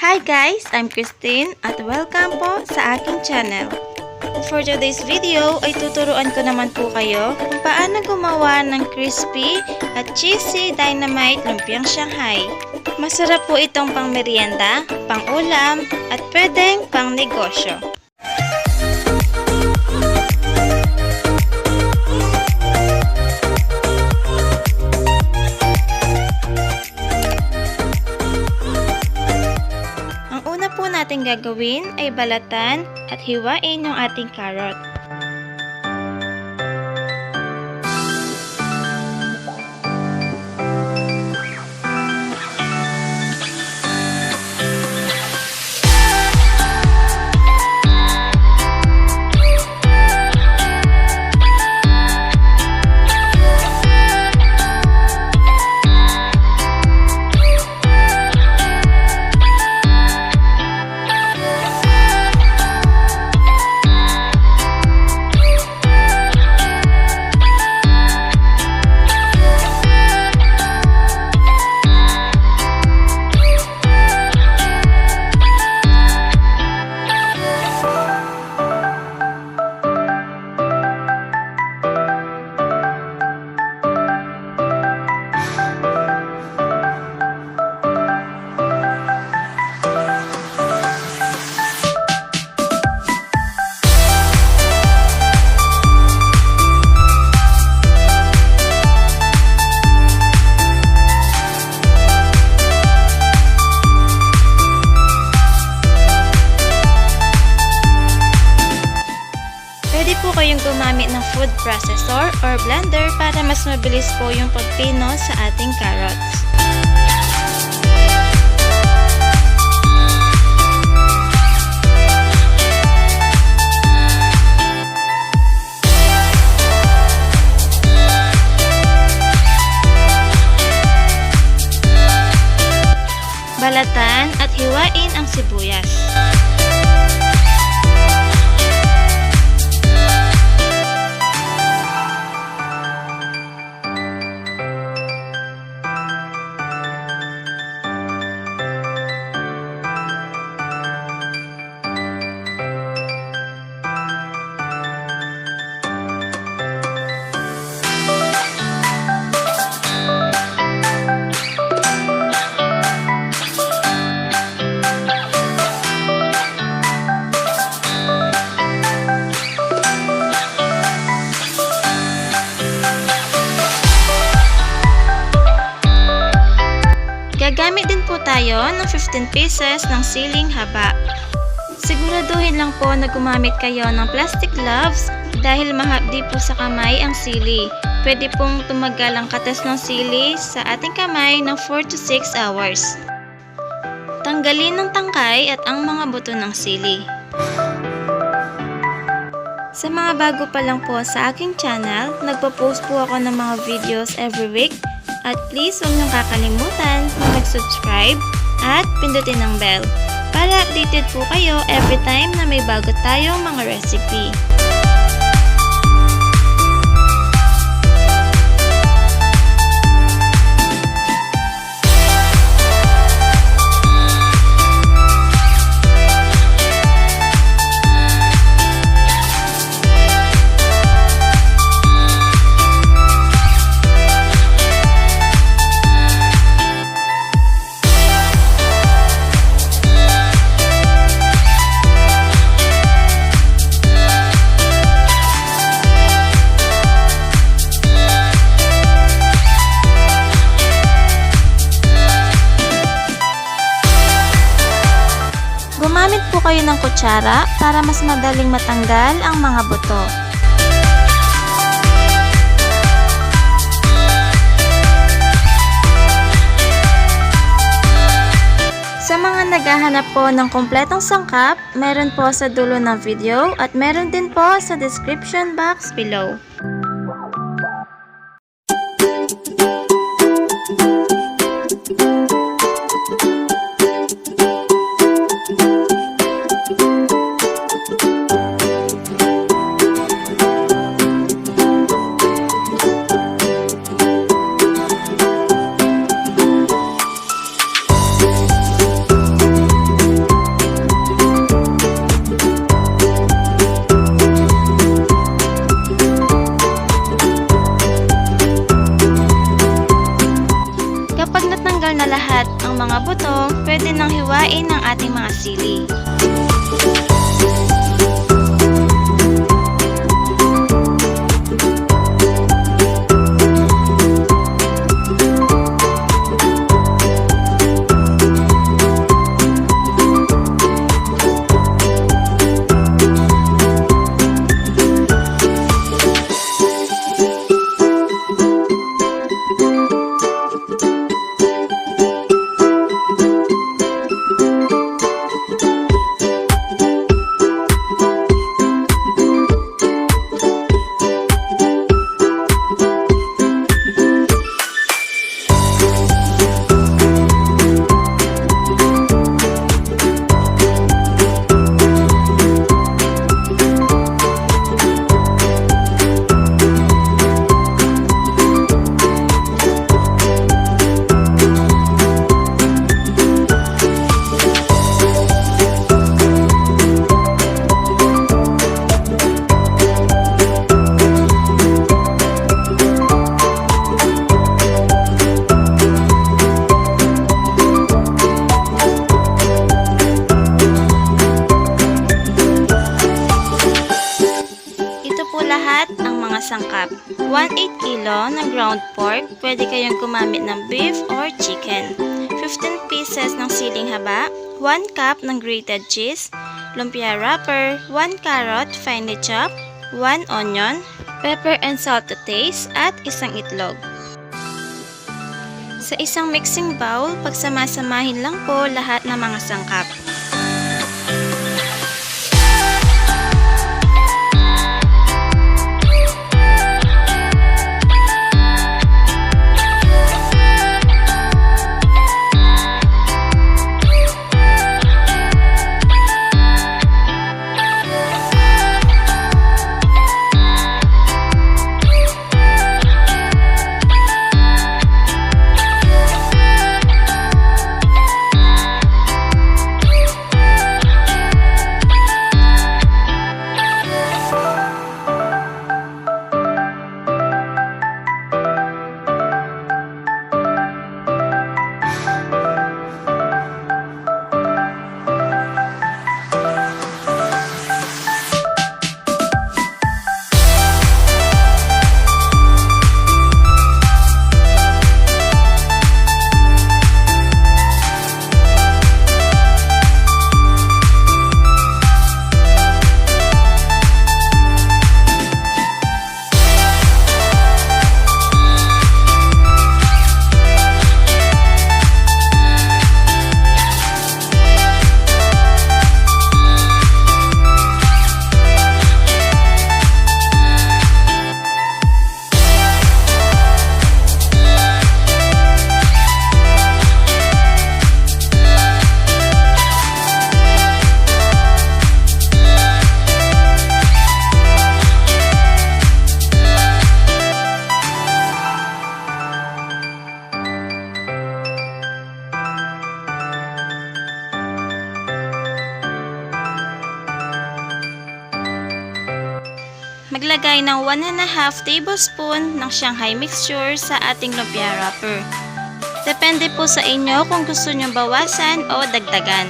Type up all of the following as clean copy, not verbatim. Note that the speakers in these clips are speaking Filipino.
Hi guys! I'm Christine at welcome po sa aking channel. For today's video ay tuturuan ko naman po kayo kung paano gumawa ng crispy at cheesy Dynamite Lumpiang Shanghai. Masarap po itong pang-miryenda, pang-ulam at pwedeng pang-negosyo. Natin gagawin ay balatan at hiwain yung ating carrot. Po kayong gumamit ng food processor or blender para mas mabilis po yung pagpino sa ating carrots. Balatan at hiwain ang sibuyas. Gagamit din po tayo ng 15 pieces ng SILING HABA. Siguraduhin lang po na gumamit kayo ng plastic gloves dahil mahapdi po sa kamay ang sili. Pwede pong tumagal ang katas ng sili sa ating kamay ng 4 to 6 hours. Tanggalin ng tangkay at ang mga buto ng sili. Sa mga bago pa lang po sa aking channel, nagpo-post po ako ng mga videos every week. At please huwag niyong kakalimutan na mag-subscribe at pindutin ang bell para updated po kayo every time na may bago tayong mga recipe. Gumamit po kayo ng kutsara para mas madaling matanggal ang mga buto. Sa mga naghahanap po ng kompletong sangkap, meron po sa dulo ng video at meron din po sa description box below. natanggal na lahat ang mga buto, pwede nang hiwain ang ating mga sili. Lahat ang mga sangkap. 1/8 kilo ng ground pork, pwede kayong gumamit ng beef or chicken. 15 pieces ng siling haba, 1 cup ng grated cheese, lumpia wrapper, 1 carrot finely chopped, 1 onion, pepper and salt to taste, at isang itlog. Sa isang mixing bowl, pagsamasamahin lang po lahat ng mga sangkap. Maglagay ng 1½ tablespoon ng Shanghai mixture sa ating lumpia wrapper. Depende po sa inyo kung gusto nyo bawasan o dagdagan.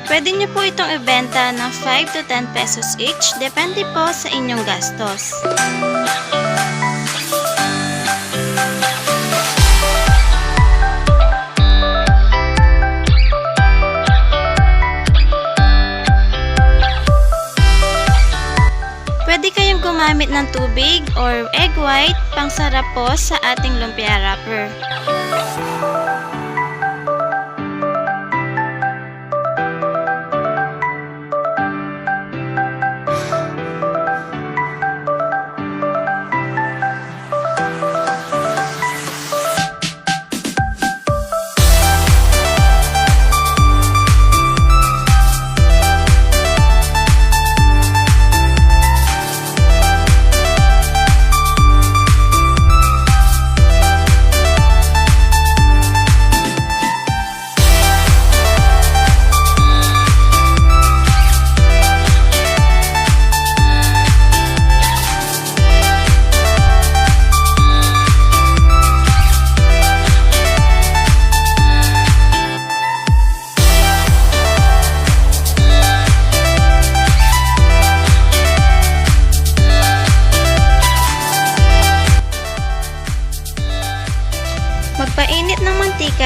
Pwede nyo po itong ibenta ng 5 to 10 pesos each, depende po sa inyong gastos. Pwede kayong gumamit ng tubig or egg white pangsarap po sa ating lumpia wrapper.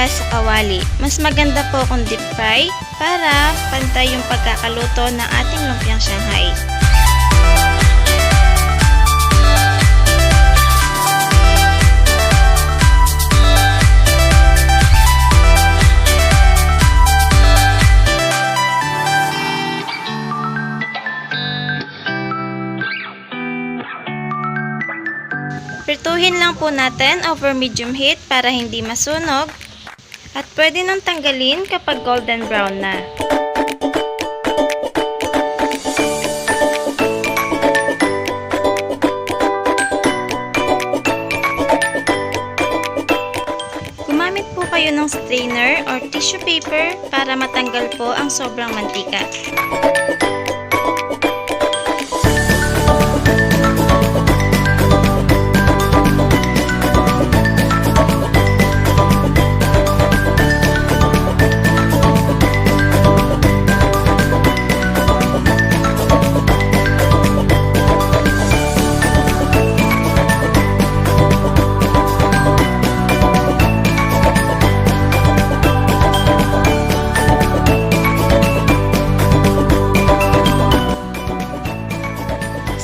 mantika sa kawali. Mas maganda po kung deep fry para pantay yung pagkakaluto ng ating lumpiang Shanghai. Prituhin lang po natin over medium heat para hindi masunog at pwede nang tanggalin kapag golden brown na. Gumamit po kayo ng strainer or tissue paper para matanggal po ang sobrang mantika.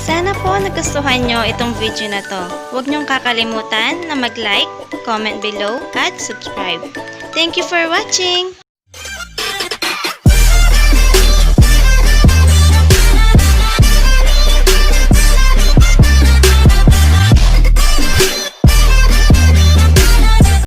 Sana po nagustuhan nyo itong video na to. Huwag nyong kakalimutan na mag-like, comment below, at subscribe. Thank you for watching!